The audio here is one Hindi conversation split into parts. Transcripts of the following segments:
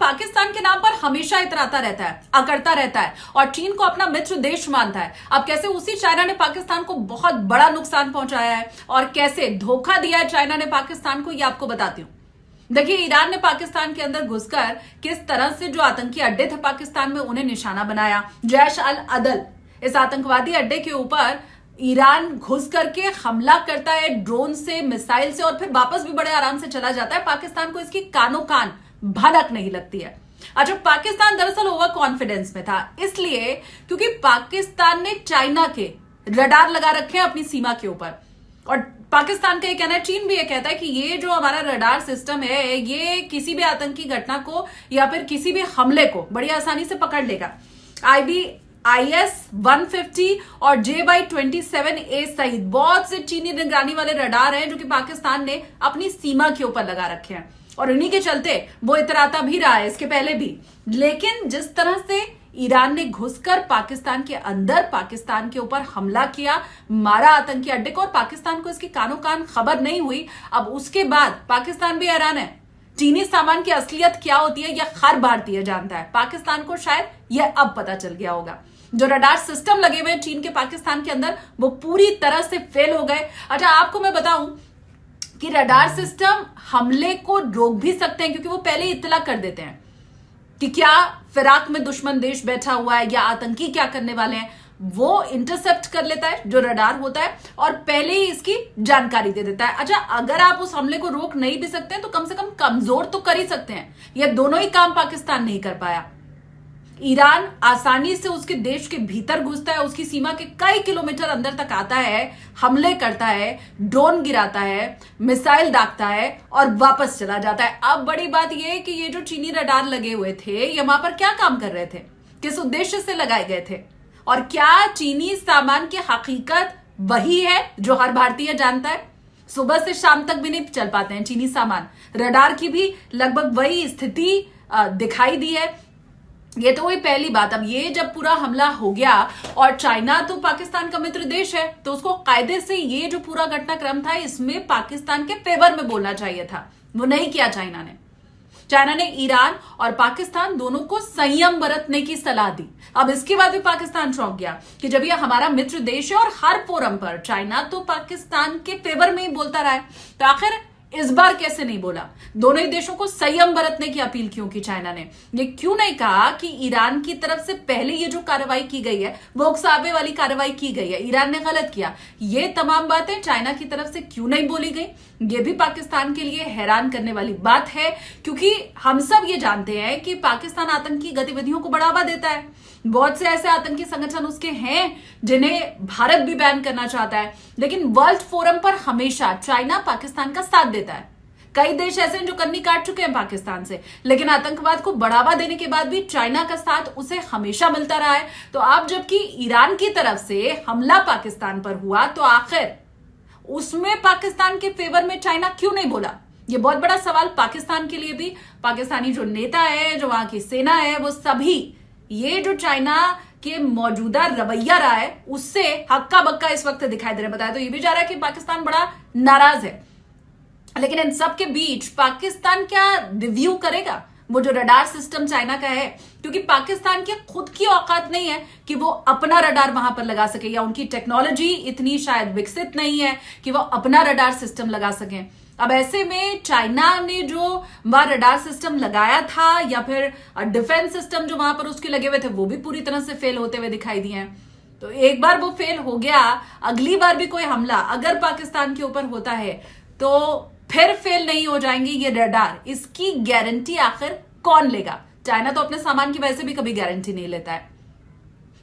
पाकिस्तान के नाम पर हमेशा इतराता रहता है, अकड़ता रहता है और चीन को अपना मित्र देश मानता है। अब कैसे उसी चाइना ने पाकिस्तान को बहुत बड़ा नुकसान पहुंचाया है और कैसे धोखा दिया है चाइना ने पाकिस्तान को, ये आपको बताती हूं। देखिए, ईरान ने पाकिस्तान के अंदर घुसकर किस तरह से जो आतंकी अड्डे थे पाकिस्तान में उन्हें निशाना बनाया। जैश अल अदल, इस आतंकवादी अड्डे के ऊपर ईरान घुस करके हमला करता है ड्रोन से, मिसाइल से, और फिर वापस भी बड़े आराम से चला जाता है। पाकिस्तान को इसकी कानों कान भनक नहीं लगती है। अच्छा, पाकिस्तान दरअसल ओवर कॉन्फिडेंस में था, इसलिए क्योंकि पाकिस्तान ने चाइना के रडार लगा रखे हैं अपनी सीमा के ऊपर। और पाकिस्तान का ये कहना है, चीन भी ये कहता है कि ये जो हमारा रडार सिस्टम है ये किसी भी आतंकी घटना को या फिर किसी भी हमले को बड़ी आसानी से पकड़ लेगा। IS 150 और JY-27A सहित बहुत से चीनी निगरानी वाले रडार हैं जो कि पाकिस्तान ने अपनी सीमा के ऊपर लगा रखे हैं और इन्हीं के चलते वो इतराता भी रहा है इसके पहले भी। लेकिन जिस तरह से ईरान ने घुसकर पाकिस्तान के अंदर पाकिस्तान के ऊपर हमला किया, मारा आतंकी अड्डे को, और पाकिस्तान को इसकी कानों कान खबर नहीं हुई। अब उसके बाद पाकिस्तान भी हैरान है। चीनी सामान की असलियत क्या होती है यह हर भारतीय जानता है। पाकिस्तान को शायद यह अब पता चल गया होगा। जो रडार सिस्टम लगे हुए चीन के पाकिस्तान के अंदर वो पूरी तरह से फेल हो गए। अच्छा, आपको मैं बताऊं कि रडार सिस्टम हमले को रोक भी सकते हैं, क्योंकि वो पहले ही इत्तला कर देते हैं कि क्या फिराक में दुश्मन देश बैठा हुआ है या आतंकी क्या करने वाले हैं। वो इंटरसेप्ट कर लेता है जो रडार होता है और पहले ही इसकी जानकारी दे देता है। अच्छा, अगर आप उस हमले को रोक नहीं भी सकते हैं तो कम से कम कमजोर तो कर ही सकते हैं। ये दोनों ही काम पाकिस्तान नहीं कर पाया। ईरान आसानी से उसके देश के भीतर घुसता है, उसकी सीमा के कई किलोमीटर अंदर तक आता है, हमले करता है, ड्रोन गिराता है, मिसाइल दागता है और वापस चला जाता है। अब बड़ी बात यह है कि ये जो चीनी रडार लगे हुए थे ये वहां पर क्या काम कर रहे थे, किस उद्देश्य से लगाए गए थे, और क्या चीनी सामान की हकीकत वही है जो हर भारतीय जानता है। सुबह से शाम तक भी नहीं चल पाते हैं चीनी सामान। रडार की भी लगभग वही स्थिति दिखाई दी है। ये तो वही पहली बात। अब ये जब पूरा हमला हो गया और चाइना तो पाकिस्तान का मित्र देश है, तो उसको कायदे से ये जो पूरा घटनाक्रम था इसमें पाकिस्तान के फेवर में बोलना चाहिए था। वो नहीं किया चाइना ने। चाइना ने ईरान और पाकिस्तान दोनों को संयम बरतने की सलाह दी। अब इसके बाद भी पाकिस्तान चौंक गया कि जब ये हमारा मित्र देश है और हर फोरम पर चाइना तो पाकिस्तान के फेवर में ही बोलता रहा है, तो आखिर इस बार कैसे नहीं बोला। दोनों ही देशों को संयम बरतने की अपील क्यों की चाइना ने। ये क्यों नहीं कहा कि ईरान की तरफ से पहले ये जो कार्रवाई की गई है वो उकसावे वाली कार्रवाई की गई है, ईरान ने गलत किया। ये तमाम बातें चाइना की तरफ से क्यों नहीं बोली गई, ये भी पाकिस्तान के लिए हैरान करने वाली बात है, क्योंकि हम सब ये जानते हैं कि पाकिस्तान आतंकी गतिविधियों को बढ़ावा देता है। बहुत से ऐसे आतंकी संगठन उसके हैं जिन्हें भारत भी बैन करना चाहता है, लेकिन वर्ल्ड फोरम पर हमेशा चाइना पाकिस्तान का साथ देता है। कई देश ऐसे हैं जो कन्नी काट चुके हैं पाकिस्तान से, लेकिन आतंकवाद को बढ़ावा देने के बाद भी चाइना का साथ उसे हमेशा मिलता रहा है। तो अब जबकि ईरान की तरफ से हमला पाकिस्तान पर हुआ तो आखिर उसमें पाकिस्तान के फेवर में चाइना क्यों नहीं बोला। ये बहुत बड़ा सवाल पाकिस्तान के लिए भी। पाकिस्तानी जो नेता है, जो वहां की सेना है, वो सभी ये जो चाइना के मौजूदा रवैया रहा है उससे हक्का बक्का इस वक्त दिखाई दे रहा है। बताया तो ये भी जा रहा है कि पाकिस्तान बड़ा नाराज है, लेकिन इन सब के बीच पाकिस्तान क्या रिव्यू करेगा वो जो रडार सिस्टम चाइना का है, क्योंकि पाकिस्तान की खुद की औकात नहीं है कि वो अपना रडार वहां पर लगा सके, या उनकी टेक्नोलॉजी इतनी शायद विकसित नहीं है कि वो अपना रडार सिस्टम लगा सके। अब ऐसे में चाइना ने जो वहां रडार सिस्टम लगाया था या फिर डिफेंस सिस्टम जो वहां पर उसके लगे हुए थे वो भी पूरी तरह से फेल होते हुए दिखाई दिए हैं। तो एक बार वो फेल हो गया, अगली बार भी कोई हमला अगर पाकिस्तान के ऊपर होता है तो फिर फेल नहीं हो जाएंगे ये रडार। इसकी गारंटी आखिर कौन लेगा। चाइना तो अपने सामान की वजह से भी कभी गारंटी नहीं लेता है।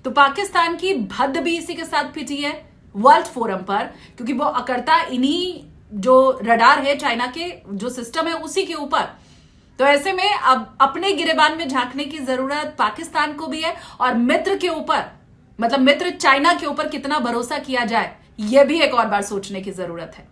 तो पाकिस्तान की भद्द भी इसी के साथ पिटी है वर्ल्ड फोरम पर, क्योंकि वो अकड़ता इन्हीं जो रडार है चाइना के जो सिस्टम है उसी के ऊपर। तो ऐसे में अब अपने गिरेबान में झांकने की जरूरत पाकिस्तान को भी है, और मित्र के ऊपर, मतलब मित्र चाइना के ऊपर कितना भरोसा किया जाए यह भी एक और बार सोचने की जरूरत है।